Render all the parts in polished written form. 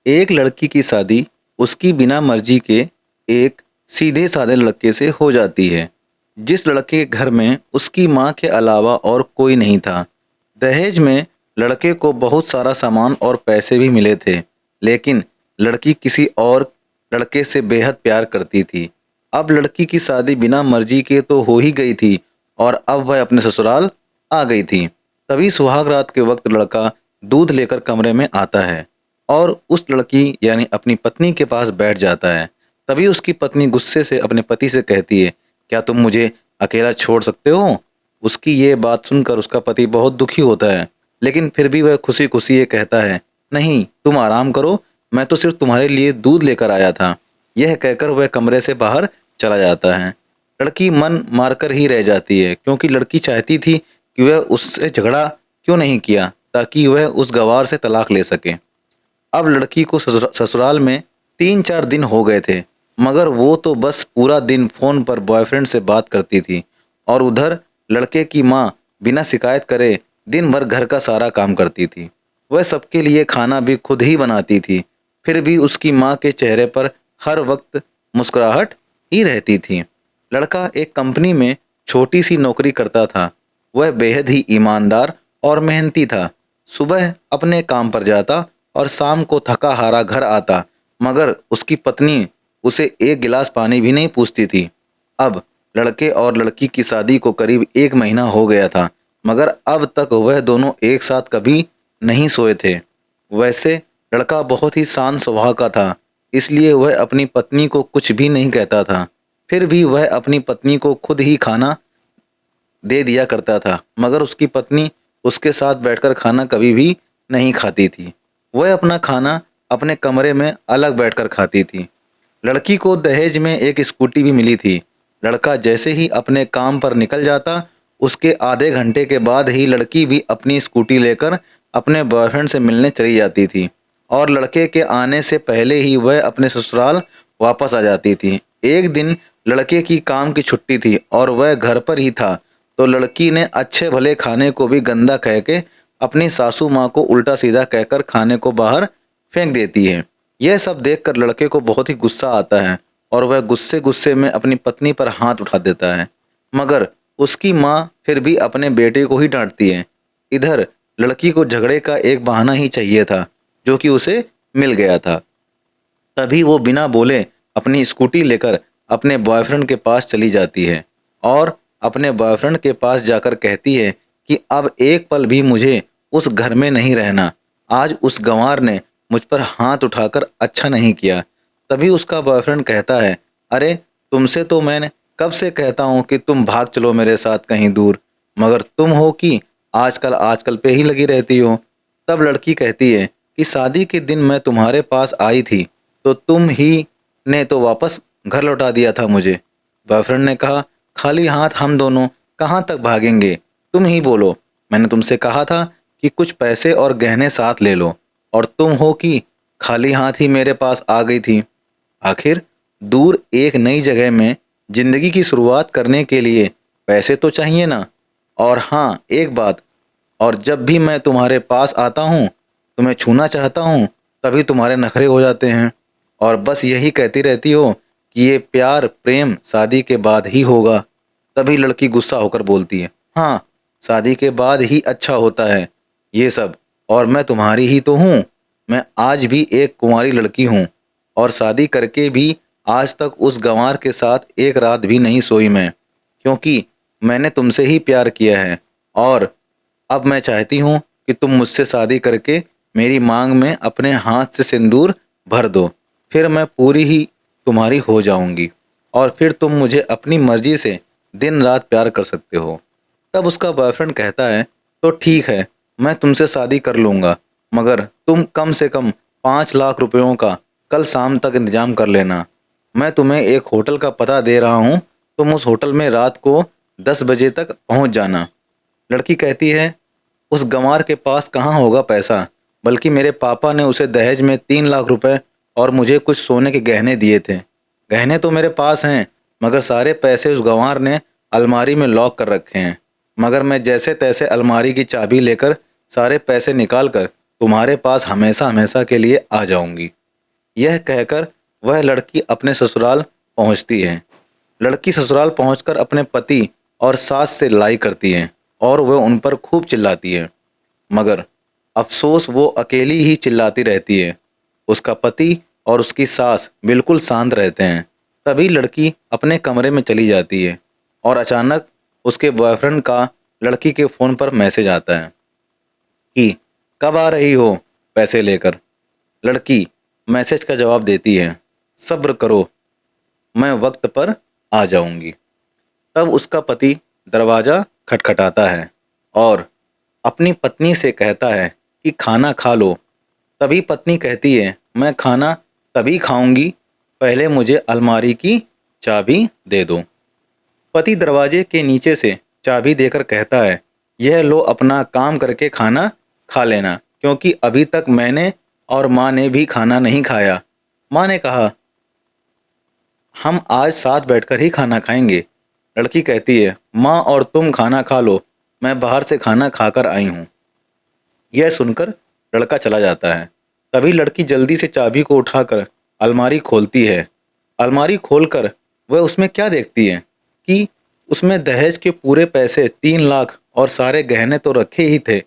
एक लड़की की शादी उसकी बिना मर्जी के एक सीधे साधे लड़के से हो जाती है, जिस लड़के के घर में उसकी माँ के अलावा और कोई नहीं था। दहेज में लड़के को बहुत सारा सामान और पैसे भी मिले थे, लेकिन लड़की किसी और लड़के से बेहद प्यार करती थी। अब लड़की की शादी बिना मर्जी के तो हो ही गई थी और अब वह अपने ससुराल आ गई थी। तभी सुहाग रात के वक्त लड़का दूध लेकर कमरे में आता है और उस लड़की यानी अपनी पत्नी के पास बैठ जाता है। तभी उसकी पत्नी गुस्से से अपने पति से कहती है, क्या तुम मुझे अकेला छोड़ सकते हो? उसकी ये बात सुनकर उसका पति बहुत दुखी होता है, लेकिन फिर भी वह खुशी खुशी ये कहता है, नहीं तुम आराम करो, मैं तो सिर्फ तुम्हारे लिए दूध लेकर आया था। यह कहकर वह कमरे से बाहर चला जाता है। लड़की मन मारकर ही रह जाती है, क्योंकि लड़की चाहती थी कि वह उससे झगड़ा क्यों नहीं किया, ताकि वह उस गवार से तलाक ले सके। अब लड़की को ससुराल में 3-4 दिन हो गए थे, मगर वो तो बस पूरा दिन फ़ोन पर बॉयफ्रेंड से बात करती थी और उधर लड़के की माँ बिना शिकायत करे दिन भर घर का सारा काम करती थी। वह सबके लिए खाना भी खुद ही बनाती थी, फिर भी उसकी माँ के चेहरे पर हर वक्त मुस्कुराहट ही रहती थी। लड़का एक कंपनी में छोटी सी नौकरी करता था। वह बेहद ही ईमानदार और मेहनती था। सुबह अपने काम पर जाता और शाम को थका हारा घर आता, मगर उसकी पत्नी उसे एक गिलास पानी भी नहीं पूछती थी। अब लड़के और लड़की की शादी को करीब 1 महीना हो गया था, मगर अब तक वह दोनों एक साथ कभी नहीं सोए थे। वैसे लड़का बहुत ही शांत स्वभाव का था, इसलिए वह अपनी पत्नी को कुछ भी नहीं कहता था। फिर भी वह अपनी पत्नी को खुद ही खाना दे दिया करता था, मगर उसकी पत्नी उसके साथ बैठकर खाना कभी भी नहीं खाती थी। वह अपना खाना अपने कमरे में अलग बैठकर खाती थी। लड़की को दहेज में एक स्कूटी भी मिली थी। लड़का जैसे ही अपने काम पर निकल जाता, उसके आधे घंटे के बाद ही लड़की भी अपनी स्कूटी लेकर अपने बॉयफ्रेंड से मिलने चली जाती थी और लड़के के आने से पहले ही वह अपने ससुराल वापस आ जाती थी। एक दिन लड़के की काम की छुट्टी थी और वह घर पर ही था, तो लड़की ने अच्छे भले खाने को भी गंदा कह के अपनी सासू माँ को उल्टा सीधा कहकर खाने को बाहर फेंक देती है। यह सब देखकर लड़के को बहुत ही गुस्सा आता है और वह गुस्से गुस्से में अपनी पत्नी पर हाथ उठा देता है, मगर उसकी माँ फिर भी अपने बेटे को ही डांटती है। इधर लड़की को झगड़े का एक बहाना ही चाहिए था, जो कि उसे मिल गया था। तभी वो बिना बोले अपनी स्कूटी लेकर अपने बॉयफ्रेंड के पास चली जाती है और अपने बॉयफ्रेंड के पास जाकर कहती है कि अब एक पल भी मुझे उस घर में नहीं रहना। आज उस गंवार ने मुझ पर हाथ उठाकर अच्छा नहीं किया। तभी उसका बॉयफ्रेंड कहता है, अरे तुमसे तो मैंने कब से कहता हूँ कि तुम भाग चलो मेरे साथ कहीं दूर, मगर तुम हो कि आजकल आजकल पे ही लगी रहती हो। तब लड़की कहती है कि शादी के दिन मैं तुम्हारे पास आई थी, तो तुम ही ने तो वापस घर लौटा दिया था मुझे। बॉयफ्रेंड ने कहा, खाली हाथ हम दोनों कहाँ तक भागेंगे, तुम ही बोलो। मैंने तुमसे कहा था कि कुछ पैसे और गहने साथ ले लो, और तुम हो कि खाली हाथ ही मेरे पास आ गई थी। आखिर दूर एक नई जगह में जिंदगी की शुरुआत करने के लिए पैसे तो चाहिए ना। और हाँ एक बात, और जब भी मैं तुम्हारे पास आता हूँ, तुम्हें छूना चाहता हूँ, तभी तुम्हारे नखरे हो जाते हैं और बस यही कहती रहती हो कि ये प्यार प्रेम शादी के बाद ही होगा। तभी लड़की गुस्सा होकर बोलती है, हाँ शादी के बाद ही अच्छा होता है ये सब, और मैं तुम्हारी ही तो हूँ। मैं आज भी एक कुंवारी लड़की हूँ और शादी करके भी आज तक उस गंवार के साथ एक रात भी नहीं सोई मैं, क्योंकि मैंने तुमसे ही प्यार किया है और अब मैं चाहती हूँ कि तुम मुझसे शादी करके मेरी मांग में अपने हाथ से सिंदूर भर दो, फिर मैं पूरी ही तुम्हारी हो जाऊंगी और फिर तुम मुझे अपनी मर्जी से दिन रात प्यार कर सकते हो। तब उसका बॉयफ्रेंड कहता है, तो ठीक है मैं तुमसे शादी कर लूँगा, मगर तुम कम से कम 5 लाख रुपयों का कल शाम तक इंतजाम कर लेना। मैं तुम्हें एक होटल का पता दे रहा हूँ, तुम उस होटल में रात को 10 बजे तक पहुँच जाना। लड़की कहती है, उस गंवार के पास कहाँ होगा पैसा, बल्कि मेरे पापा ने उसे दहेज में 3 लाख रुपए और मुझे कुछ सोने के गहने दिए थे। गहने तो मेरे पास हैं, मगर सारे पैसे उस गंवार ने अलमारी में लॉक कर रखे हैं। मगर मैं जैसे तैसे अलमारी की चाबी लेकर सारे पैसे निकाल कर तुम्हारे पास हमेशा हमेशा के लिए आ जाऊंगी। यह कहकर वह लड़की अपने ससुराल पहुंचती है। लड़की ससुराल पहुंचकर अपने पति और सास से लड़ाई करती है और वह उन पर खूब चिल्लाती है, मगर अफसोस वो अकेली ही चिल्लाती रहती है। उसका पति और उसकी सास बिल्कुल शांत रहते हैं। तभी लड़की अपने कमरे में चली जाती है और अचानक उसके बॉयफ्रेंड का लड़की के फ़ोन पर मैसेज आता है कि कब आ रही हो पैसे लेकर। लड़की मैसेज का जवाब देती है, सब्र करो, मैं वक्त पर आ जाऊंगी। तब उसका पति दरवाज़ा खटखटाता है और अपनी पत्नी से कहता है कि खाना खा लो। तभी पत्नी कहती है, मैं खाना तभी खाऊंगी, पहले मुझे अलमारी की चाबी दे दो। पति दरवाजे के नीचे से चाबी देकर कहता है, यह लो, अपना काम करके खाना खा लेना, क्योंकि अभी तक मैंने और माँ ने भी खाना नहीं खाया। माँ ने कहा, हम आज साथ बैठकर ही खाना खाएंगे। लड़की कहती है, माँ और तुम खाना खा लो, मैं बाहर से खाना खाकर आई हूँ। यह सुनकर लड़का चला जाता है। तभी लड़की जल्दी से चाबी को उठाकर अलमारी खोलती है। अलमारी खोलकर वह उसमें क्या देखती है कि उसमें दहेज के पूरे पैसे 3 लाख और सारे गहने तो रखे ही थे,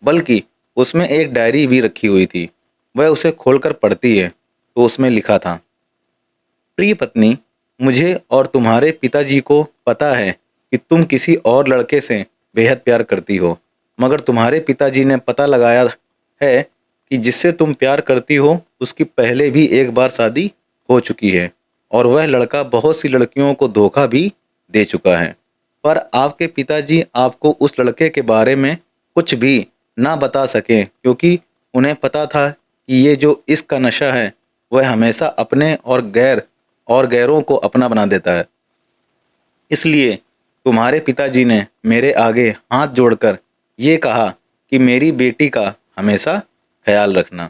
बल्कि उसमें एक डायरी भी रखी हुई थी। वह उसे खोलकर पढ़ती है तो उसमें लिखा था, प्रिय पत्नी, मुझे और तुम्हारे पिताजी को पता है कि तुम किसी और लड़के से बेहद प्यार करती हो, मगर तुम्हारे पिताजी ने पता लगाया है कि जिससे तुम प्यार करती हो उसकी पहले भी एक बार शादी हो चुकी है और वह लड़का बहुत सी लड़कियों को धोखा भी दे चुका है। पर आपके पिताजी आपको उस लड़के के बारे में कुछ भी ना बता सके, क्योंकि उन्हें पता था कि ये जो इसका नशा है वह हमेशा अपने और गैरों को अपना बना देता है। इसलिए तुम्हारे पिताजी ने मेरे आगे हाथ जोड़कर ये कहा कि मेरी बेटी का हमेशा ख्याल रखना।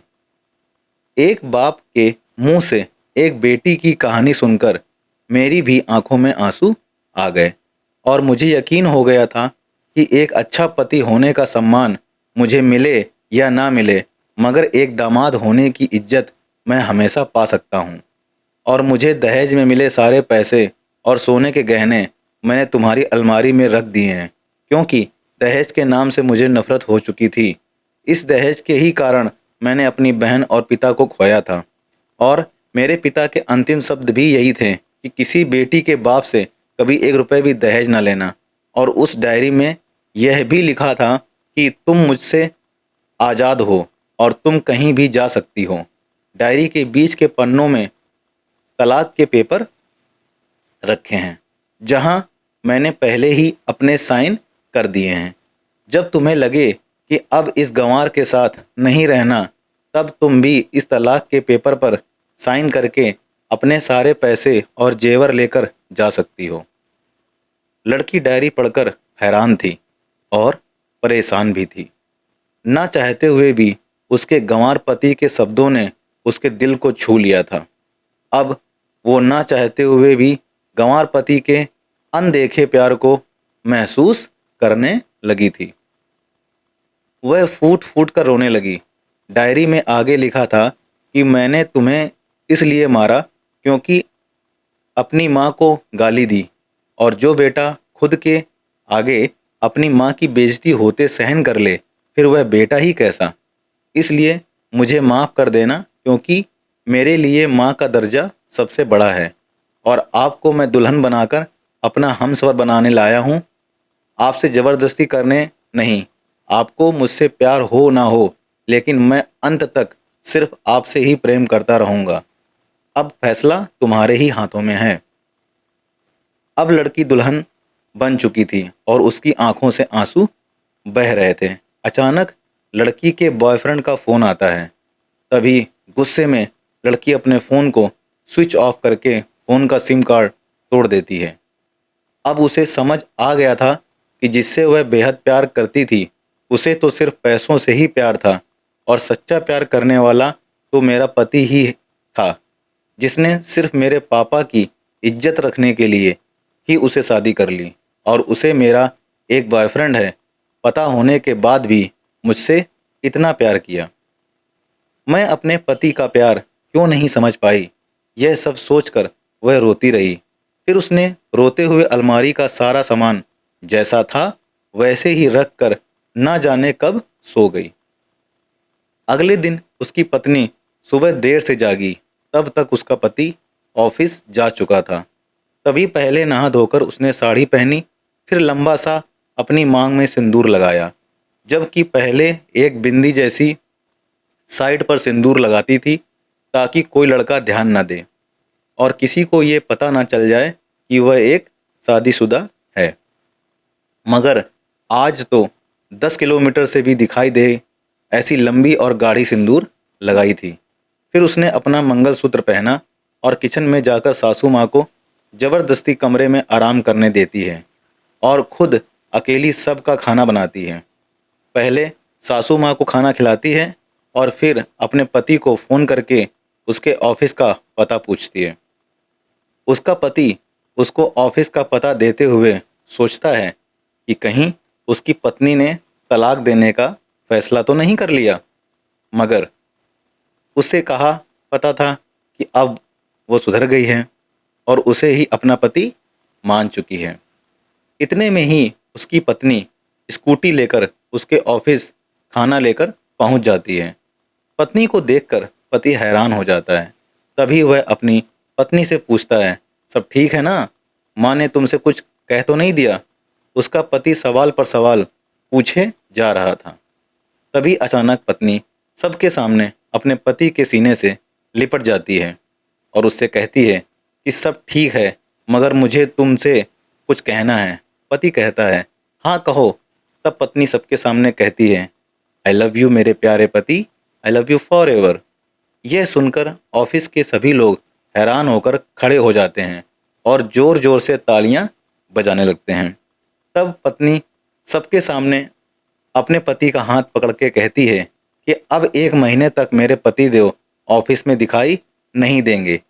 एक बाप के मुंह से एक बेटी की कहानी सुनकर मेरी भी आंखों में आंसू आ गए और मुझे यकीन हो गया था कि एक अच्छा पति होने का सम्मान मुझे मिले या ना मिले, मगर एक दामाद होने की इज्जत मैं हमेशा पा सकता हूँ। और मुझे दहेज में मिले सारे पैसे और सोने के गहने मैंने तुम्हारी अलमारी में रख दिए हैं, क्योंकि दहेज के नाम से मुझे नफरत हो चुकी थी। इस दहेज के ही कारण मैंने अपनी बहन और पिता को खोया था और मेरे पिता के अंतिम शब्द भी यही थे कि किसी बेटी के बाप से कभी 1 रुपये भी दहेज न लेना। और उस डायरी में यह भी लिखा था कि तुम मुझसे आज़ाद हो और तुम कहीं भी जा सकती हो। डायरी के बीच के पन्नों में तलाक के पेपर रखे हैं, जहां मैंने पहले ही अपने साइन कर दिए हैं। जब तुम्हें लगे कि अब इस गंवार के साथ नहीं रहना, तब तुम भी इस तलाक के पेपर पर साइन करके अपने सारे पैसे और जेवर लेकर जा सकती हो। लड़की डायरी पढ़कर हैरान थी और परेशान भी थी। ना चाहते हुए भी उसके गंवार पति के शब्दों ने उसके दिल को छू लिया था। अब वो ना चाहते हुए भी गंवार पति के अनदेखे प्यार को महसूस करने लगी थी। वह फूट फूट कर रोने लगी। डायरी में आगे लिखा था कि मैंने तुम्हें इसलिए मारा क्योंकि अपनी माँ को गाली दी, और जो बेटा खुद के आगे अपनी माँ की बेइज्जती होते सहन कर ले, फिर वह बेटा ही कैसा। इसलिए मुझे माफ़ कर देना, क्योंकि मेरे लिए माँ का दर्जा सबसे बड़ा है और आपको मैं दुल्हन बनाकर अपना हमसफ़र बनाने लाया हूँ। आपसे ज़बरदस्ती करने नहीं। आपको मुझसे प्यार हो ना हो, लेकिन मैं अंत तक सिर्फ आपसे ही प्रेम करता रहूँगा। अब फैसला तुम्हारे ही हाथों में है। अब लड़की दुल्हन बन चुकी थी और उसकी आंखों से आंसू बह रहे थे। अचानक लड़की के बॉयफ्रेंड का फ़ोन आता है। तभी गुस्से में लड़की अपने फ़ोन को स्विच ऑफ करके फ़ोन का सिम कार्ड तोड़ देती है। अब उसे समझ आ गया था कि जिससे वह बेहद प्यार करती थी, उसे तो सिर्फ पैसों से ही प्यार था, और सच्चा प्यार करने वाला तो मेरा पति ही था, जिसने सिर्फ मेरे पापा की इज्जत रखने के लिए ही उसे शादी कर ली, और उसे मेरा एक बॉयफ्रेंड है पता होने के बाद भी मुझसे इतना प्यार किया। मैं अपने पति का प्यार क्यों नहीं समझ पाई, यह सब सोचकर वह रोती रही। फिर उसने रोते हुए अलमारी का सारा सामान जैसा था वैसे ही रख कर ना जाने कब सो गई। अगले दिन उसकी पत्नी सुबह देर से जागी, तब तक उसका पति ऑफिस जा चुका था। तभी पहले नहा धोकर उसने साड़ी पहनी, फिर लंबा सा अपनी मांग में सिंदूर लगाया, जबकि पहले एक बिंदी जैसी साइड पर सिंदूर लगाती थी ताकि कोई लड़का ध्यान न दे और किसी को ये पता ना चल जाए कि वह एक शादीशुदा है। मगर आज तो 10 किलोमीटर से भी दिखाई दे ऐसी लंबी और गाढ़ी सिंदूर लगाई थी। फिर उसने अपना मंगलसूत्र पहना और किचन में जाकर सासू माँ को जबरदस्ती कमरे में आराम करने देती है और खुद अकेली सबका खाना बनाती है। पहले सासू माँ को खाना खिलाती है और फिर अपने पति को फ़ोन करके उसके ऑफिस का पता पूछती है। उसका पति उसको ऑफिस का पता देते हुए सोचता है कि कहीं उसकी पत्नी ने तलाक देने का फैसला तो नहीं कर लिया, मगर उससे कहा पता था कि अब वो सुधर गई है और उसे ही अपना पति मान चुकी है। इतने में ही उसकी पत्नी स्कूटी लेकर उसके ऑफिस खाना लेकर पहुंच जाती है। पत्नी को देखकर पति हैरान हो जाता है। तभी वह अपनी पत्नी से पूछता है, सब ठीक है ना? माँ ने तुमसे कुछ कह तो नहीं दिया? उसका पति सवाल पर सवाल पूछे जा रहा था। तभी अचानक पत्नी सबके सामने अपने पति के सीने से लिपट जाती है और उससे कहती है कि सब ठीक है, मगर मुझे तुमसे कुछ कहना है। पति कहता है, हाँ कहो। तब पत्नी सबके सामने कहती है, आई लव यू मेरे प्यारे पति, I love you for ever. यह सुनकर ऑफिस के सभी लोग हैरान होकर खड़े हो जाते हैं और जोर जोर से तालियां बजाने लगते हैं। तब पत्नी सबके सामने अपने पति का हाथ पकड़ के कहती है कि अब 1 महीने तक मेरे पति देव ऑफिस में दिखाई नहीं देंगे।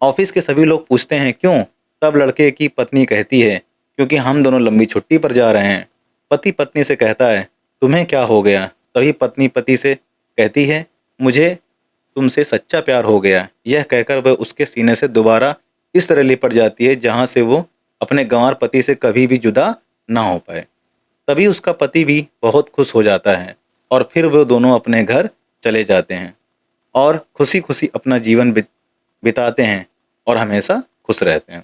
ऑफिस के सभी लोग पूछते हैं क्यों? तब लड़के की पत्नी कहती है, क्योंकि हम दोनों लंबी छुट्टी पर जा रहे हैं। पति पत्नी से कहता है, तुम्हें क्या हो गया? तभी पत्नी पति से कहती है, मुझे तुमसे सच्चा प्यार हो गया। यह कहकर वह उसके सीने से दोबारा इस तरह लिपट जाती है जहां से वो अपने गंवार पति से कभी भी जुदा ना हो पाए। तभी उसका पति भी बहुत खुश हो जाता है और फिर वो दोनों अपने घर चले जाते हैं और खुशी खुशी अपना जीवन बिताते हैं और हमेशा खुश रहते हैं।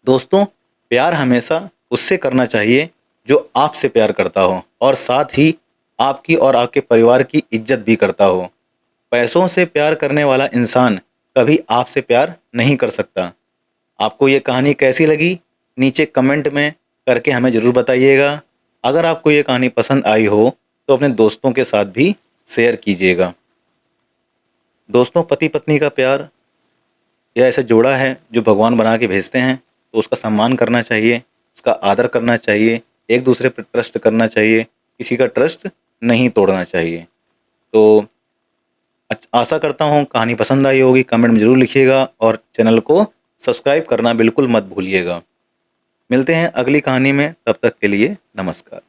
दोस्तों, प्यार हमेशा उससे करना चाहिए जो आपसे प्यार करता हो और साथ ही आपकी और आपके परिवार की इज्जत भी करता हो। पैसों से प्यार करने वाला इंसान कभी आपसे प्यार नहीं कर सकता। आपको ये कहानी कैसी लगी? नीचे कमेंट में करके हमें ज़रूर बताइएगा। अगर आपको ये कहानी पसंद आई हो तो अपने दोस्तों के साथ भी शेयर कीजिएगा। दोस्तों, पति पत्नी का प्यार यह ऐसा जोड़ा है जो भगवान बना के भेजते हैं, तो उसका सम्मान करना चाहिए, उसका आदर करना चाहिए, एक दूसरे पर ट्रस्ट करना चाहिए, किसी का ट्रस्ट नहीं तोड़ना चाहिए। तो आशा करता हूँ कहानी पसंद आई होगी। कमेंट में ज़रूर लिखिएगा और चैनल को सब्सक्राइब करना बिल्कुल मत भूलिएगा। मिलते हैं अगली कहानी में, तब तक के लिए नमस्कार।